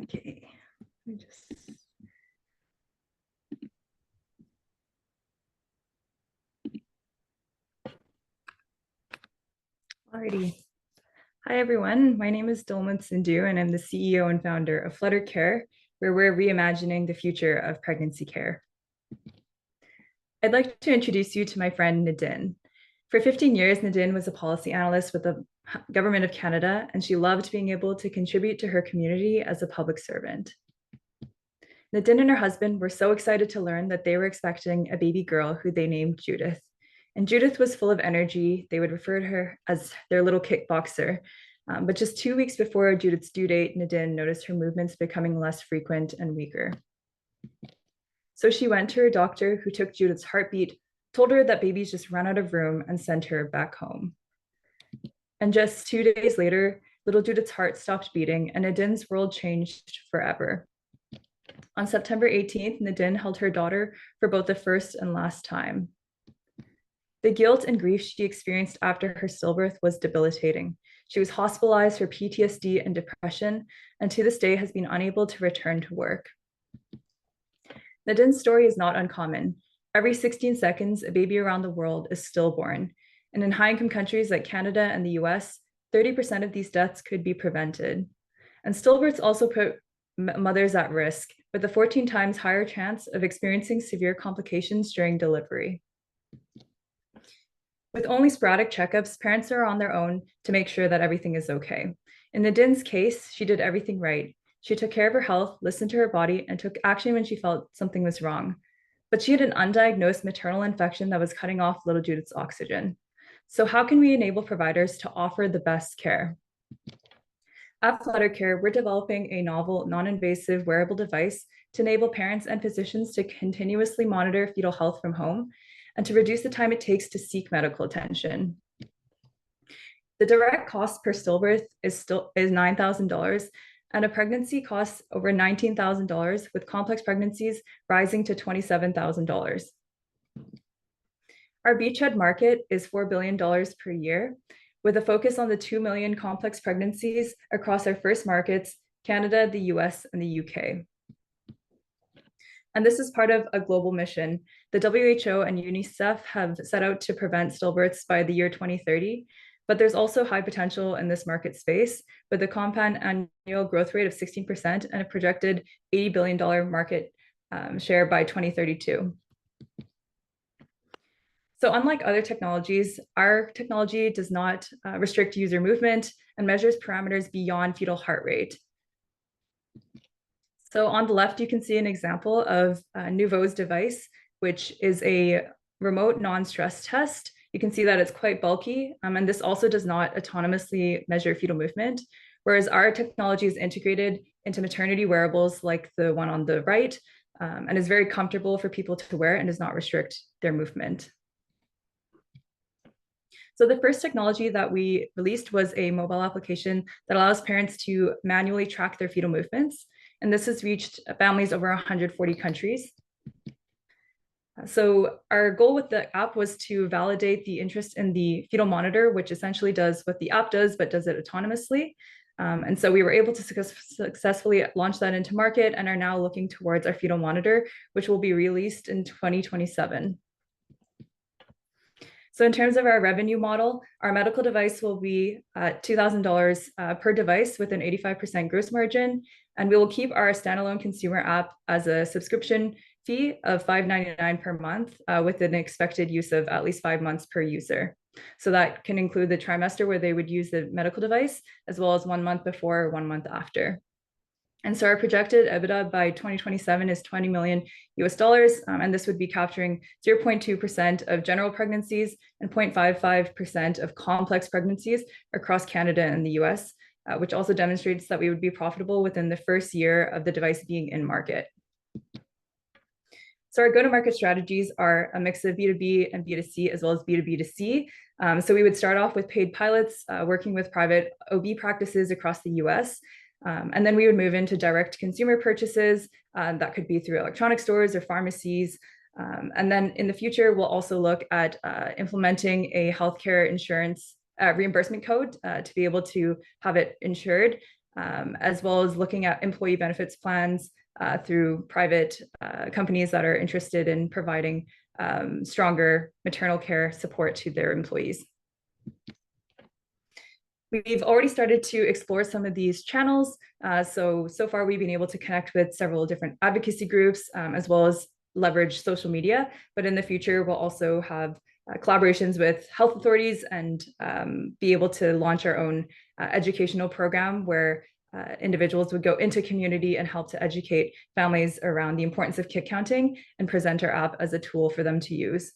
Okay, let me just. Alrighty. Hi, everyone. My name is Dolma Tsundu, and I'm the CEO and founder of Flutter Care, where we're reimagining the future of pregnancy care. I'd like to introduce you to my friend Nadine. For 15 years, Nadine was a policy analyst with the Government of Canada, and she loved being able to contribute to her community as a public servant. Nadine and her husband were so excited to learn that they were expecting a baby girl who they named Judith. And Judith was full of energy. They would refer to her as their little kickboxer. But just 2 weeks before Judith's due date, Nadine noticed her movements becoming less frequent and weaker. So she went to her doctor, who took Judith's heartbeat, told her that babies just run out of room, and sent her back home. And just 2 days later, little Judith's heart stopped beating, and Nadine's world changed forever. On September 18th, Nadine held her daughter for both the first and last time. The guilt and grief she experienced after her stillbirth was debilitating. She was hospitalized for PTSD and depression, and to this day has been unable to return to work. Nadine's story is not uncommon. Every 16 seconds, a baby around the world is stillborn. And in high-income countries like Canada and the US, 30% of these deaths could be prevented. And stillbirths also put mothers at risk, with a 14 times higher chance of experiencing severe complications during delivery. With only sporadic checkups, parents are on their own to make sure that everything is okay. In Nadine's case, she did everything right. She took care of her health, listened to her body, and took action when she felt something was wrong. But she had an undiagnosed maternal infection that was cutting off little Judith's oxygen. So how can we enable providers to offer the best care? At Flutter Care, we're developing a novel, non-invasive wearable device to enable parents and physicians to continuously monitor fetal health from home and to reduce the time it takes to seek medical attention. The direct cost per stillbirth is $9,000, and a pregnancy costs over $19,000, with complex pregnancies rising to $27,000. Our beachhead market is $4 billion per year, with a focus on the 2 million complex pregnancies across our first markets, Canada, the US, and the UK. And this is part of a global mission. The WHO and UNICEF have set out to prevent stillbirths by the year 2030, but there's also high potential in this market space with a compound annual growth rate of 16% and a projected $80 billion market share by 2032. So unlike other technologies, our technology does not restrict user movement and measures parameters beyond fetal heart rate. So on the left, you can see an example of Nouveau's device, which is a remote non-stress test. You can see that it's quite bulky, and this also does not autonomously measure fetal movement, whereas our technology is integrated into maternity wearables like the one on the right, and is very comfortable for people to wear and does not restrict their movement. So the first technology that we released was a mobile application that allows parents to manually track their fetal movements. And this has reached families over 140 countries. So our goal with the app was to validate the interest in the fetal monitor, which essentially does what the app does, but does it autonomously. And so we were able to successfully launch that into market and are now looking towards our fetal monitor, which will be released in 2027. So in terms of our revenue model, our medical device will be $2,000 per device with an 85% gross margin. And we will keep our standalone consumer app as a subscription fee of $5.99 per month with an expected use of at least 5 months per user. So that can include the trimester where they would use the medical device, as well as 1 month before or 1 month after. And so our projected EBITDA by 2027 is $20 million US, and this would be capturing 0.2% of general pregnancies and 0.55% of complex pregnancies across Canada and the US, which also demonstrates that we would be profitable within the first year of the device being in market. So our go-to-market strategies are a mix of B2B and B2C, as well as B2B2C. So we would start off with paid pilots, working with private OB practices across the US. And then we would move into direct consumer purchases. That could be through electronic stores or pharmacies. And then in the future, we'll also look at implementing a healthcare insurance reimbursement code to be able to have it insured. as well as looking at employee benefits plans through private companies that are interested in providing stronger maternal care support to their employees. We've already started to explore some of these channels. So far we've been able to connect with several different advocacy groups, as well as leverage social media. But in the future, we'll also have collaborations with health authorities and be able to launch our own educational program where individuals would go into community and help to educate families around the importance of kick counting and present our app as a tool for them to use.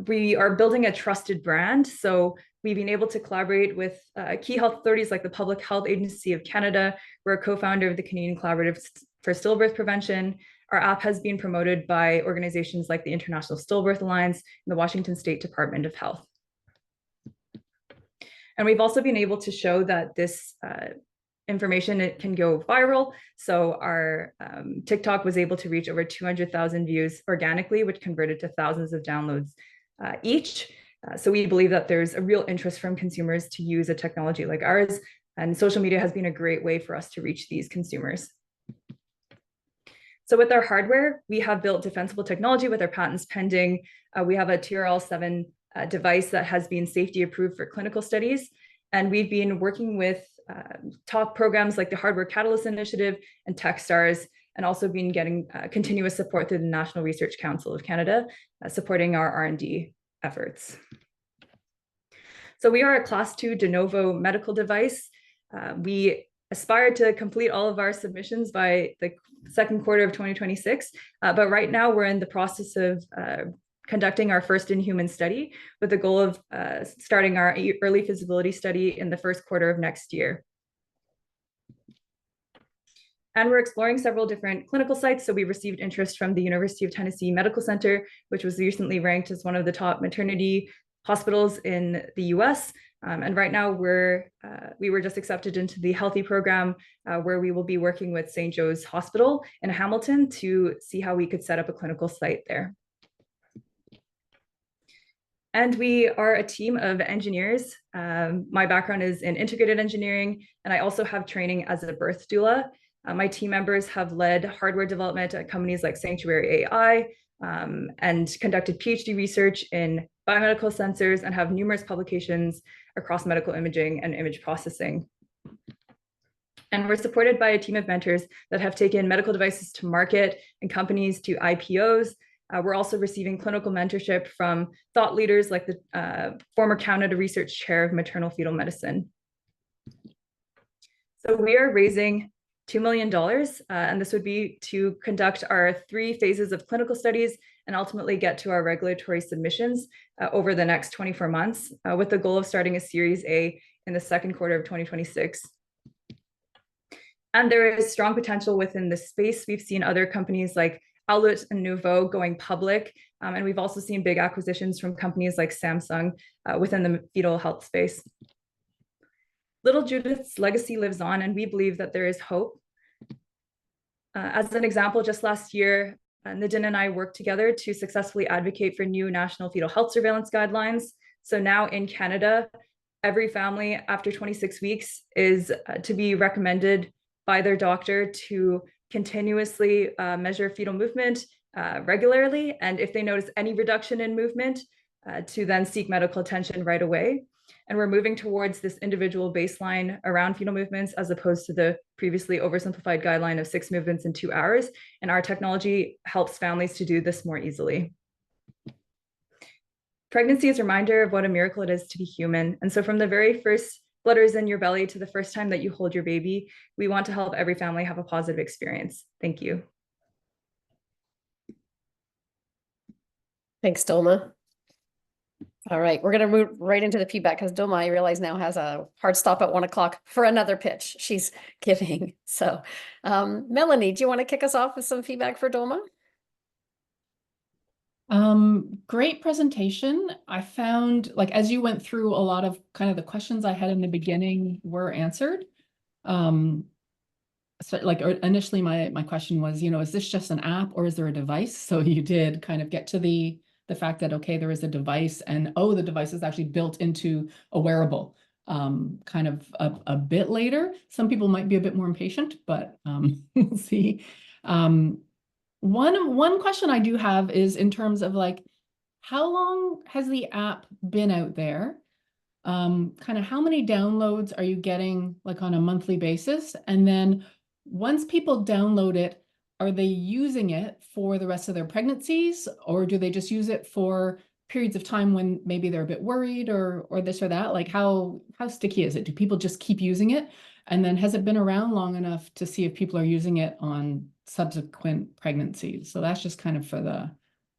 We are building a trusted brand. So we've been able to collaborate with key health authorities like the Public Health Agency of Canada. We're a co-founder of the Canadian Collaborative for Stillbirth Prevention. Our app has been promoted by organizations like the International Stillbirth Alliance and the Washington State Department of Health. And we've also been able to show that this information, it can go viral. So our TikTok was able to reach over 200,000 views organically, which converted to thousands of downloads each. So we believe that there's a real interest from consumers to use a technology like ours, and social media has been a great way for us to reach these consumers. So with our hardware, we have built defensible technology with our patents pending. We have a TRL7 device that has been safety approved for clinical studies. And we've been working with top programs like the Hardware Catalyst Initiative and Techstars, and also been getting continuous support through the National Research Council of Canada, supporting our R&D efforts. So we are a Class 2 de novo medical device. We aspire to complete all of our submissions by the second quarter of 2026, but right now we're in the process of conducting our first in-human study with the goal of starting our early feasibility study in the first quarter of next year. And we're exploring several different clinical sites. So we received interest from the University of Tennessee Medical Center, which was recently ranked as one of the top maternity hospitals in the US. And right now we were just accepted into the Healthy program, where we will be working with St. Joe's Hospital in Hamilton to see how we could set up a clinical site there. And we are a team of engineers. My background is in integrated engineering, and I also have training as a birth doula. My team members have led hardware development at companies like Sanctuary AI and conducted PhD research in biomedical sensors and have numerous publications across medical imaging and image processing. And we're supported by a team of mentors that have taken medical devices to market and companies to IPOs. We're also receiving clinical mentorship from thought leaders like the former Canada Research Chair of Maternal Fetal Medicine. So we are raising $2 million, and this would be to conduct our 3 phases of clinical studies and ultimately get to our regulatory submissions over the next 24 months, with the goal of starting a Series A in the second quarter of 2026. And there is strong potential within this space. We've seen other companies like Owlet and Nouveau going public, and we've also seen big acquisitions from companies like Samsung within the fetal health space. Little Judith's legacy lives on, and we believe that there is hope. As an example, just last year, Nadine and I worked together to successfully advocate for new national fetal health surveillance guidelines. So now in Canada, every family after 26 weeks is to be recommended by their doctor to continuously measure fetal movement regularly. And if they notice any reduction in movement, to then seek medical attention right away. And we're moving towards this individual baseline around fetal movements as opposed to the previously oversimplified guideline of 6 movements in 2 hours. And our technology helps families to do this more easily. Pregnancy is a reminder of what a miracle it is to be human. And so from the very first flutters in your belly to the first time that you hold your baby, we want to help every family have a positive experience. Thank you. Thanks, Dolma. All right, we're going to move right into the feedback because Dolma, I realize, now has a hard stop at 1 o'clock for another pitch she's giving. So Melanie, do you want to kick us off with some feedback for Dolma? Great presentation. I found, like, as you went through, a lot of kind of the questions I had in the beginning were answered. So like initially my question was, is this just an app or is there a device? So you did kind of get to the fact that, okay, there is a device, and the device is actually built into a wearable. kind of a bit later. Some people might be a bit more impatient, but we'll see. One question I do have is in terms of like, how long has the app been out there? Kind of how many downloads are you getting like on a monthly basis? And then once people download it, are they using it for the rest of their pregnancies, or do they just use it for periods of time when maybe they're a bit worried or this or that? Like how sticky is it? Do people just keep using it? And then has it been around long enough to see if people are using it on subsequent pregnancies? So that's just kind of for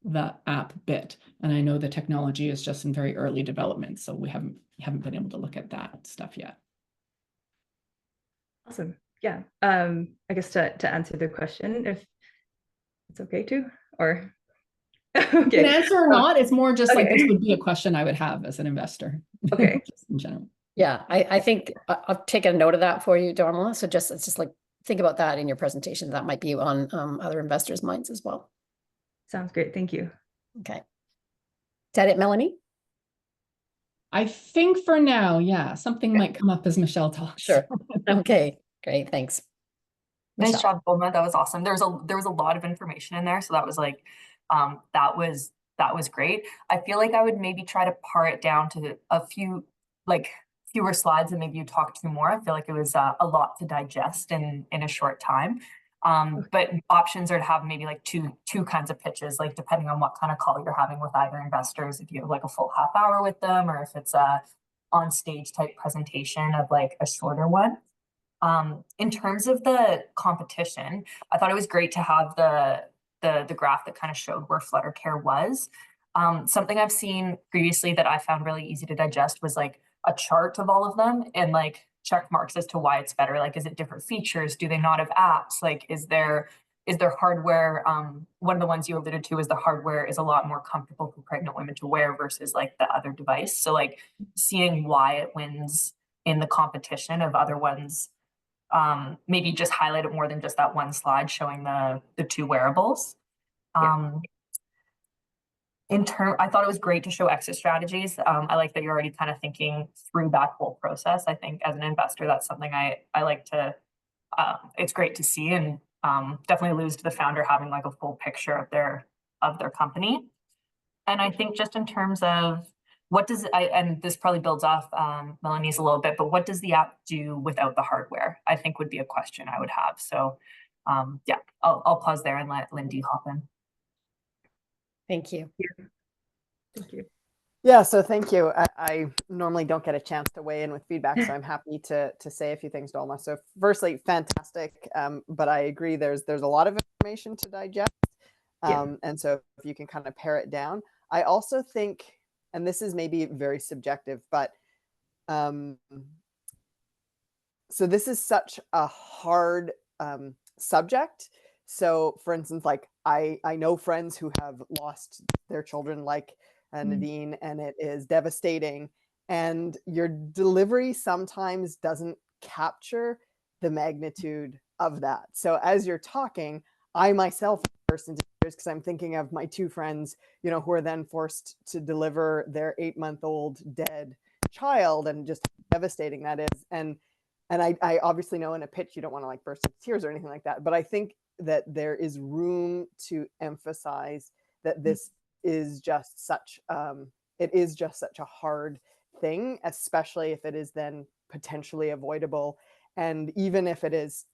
the app bit. And I know the technology is just in very early development, so we haven't been able to look at that stuff yet. Awesome. Yeah. I guess to answer the question, if it's okay to, or You can okay. answer or not. It's more just like this Okay. would be a question I would have as an investor. Okay. Just in general. Yeah, I think I've taken a note of that for you, Dolma. So it's just like, think about that in your presentation. That might be on other investors' minds as well. Sounds great. Thank you. Okay. Is that it, Melanie? I think for now, yeah, something might come up as Michelle talks. Sure. Okay, great, thanks. Nice Michelle. job, Dolma. That was awesome. There was a lot of information in there, so that was like, that was great. I feel like I would maybe try to pare it down to a few, like fewer slides, and maybe you talked through more. I feel like it was a lot to digest in a short time. But options are to have maybe like two kinds of pitches, like depending on what kind of call you're having with either investors, if you have like a full half hour with them, or if it's a on stage type presentation of like a shorter one. In terms of the competition, I thought it was great to have the graph that kind of showed where Flutter Care was. Something I've seen previously that I found really easy to digest was like a chart of all of them and like check marks as to why it's better. Like, is it different features? Do they not have apps? Like, is their hardware, one of the ones you alluded to is the hardware is a lot more comfortable for pregnant women to wear versus like the other device. So like seeing why it wins in the competition of other ones, maybe just highlight it more than just that one slide showing the two wearables. I thought it was great to show exit strategies. I like that you're already kind of thinking through that whole process. I think as an investor, that's something I like to, it's great to see, and definitely alludes to the founder having like a full picture of their company. And I think just in terms of and this probably builds off Melanie's a little bit, but what does the app do without the hardware? I think would be a question I would have. So yeah, I'll pause there and let Lindy hop in. Thank you. Thank you. Yeah, so thank you. I normally don't get a chance to weigh in with feedback, so I'm happy to say a few things, Dolma. So firstly, fantastic, but I agree there's a lot of information to digest, and so if you can kind of pare it down. I also think, and this is maybe very subjective, but so this is such a hard subject. So for instance, like I know friends who have lost their children, like Nadine, and it is devastating. And your delivery sometimes doesn't capture the magnitude of that. So as you're talking, I myself burst into tears because I'm thinking of my two friends, who are then forced to deliver their 8-month-old dead child, and just how devastating that is. And I obviously know in a pitch you don't want to like burst into tears or anything like that, but I think that there is room to emphasize that this is just such a hard thing, especially if it is then potentially avoidable. And even if it is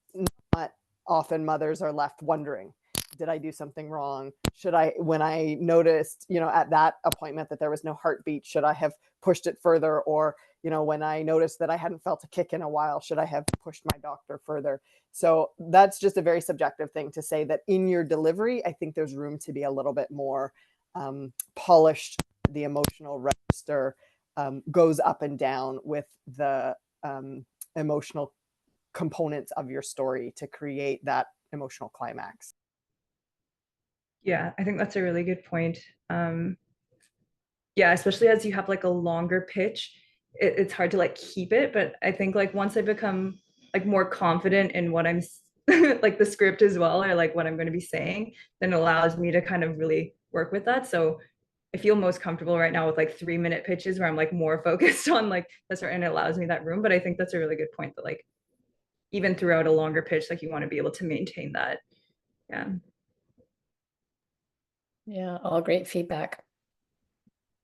not, often mothers are left wondering, did I do something wrong? When I noticed, at that appointment that there was no heartbeat, should I have pushed it further? Or, when I noticed that I hadn't felt a kick in a while, should I have pushed my doctor further? So that's just a very subjective thing to say, that in your delivery, I think there's room to be a little bit more polished. The emotional register goes up and down with the emotional components of your story to create that emotional climax. Yeah, I think that's a really good point. Yeah, especially as you have like a longer pitch, it's hard to like keep it. But I think like once I become like more confident in what I'm like the script as well, or like what I'm going to be saying, then it allows me to kind of really work with that. So I feel most comfortable right now with like 3-minute pitches where I'm like more focused on like that's right, and it allows me that room. But I think that's a really good point that like even throughout a longer pitch, like you want to be able to maintain that. Yeah. Yeah, all great feedback.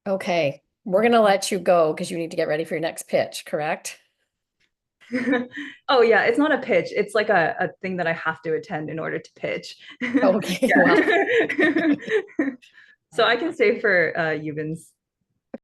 Okay, we're gonna let you go because you need to get ready for your next pitch, correct? Oh yeah, it's not a pitch. It's like a thing that I have to attend in order to pitch. Okay, Yeah. well. So I can stay for Euban's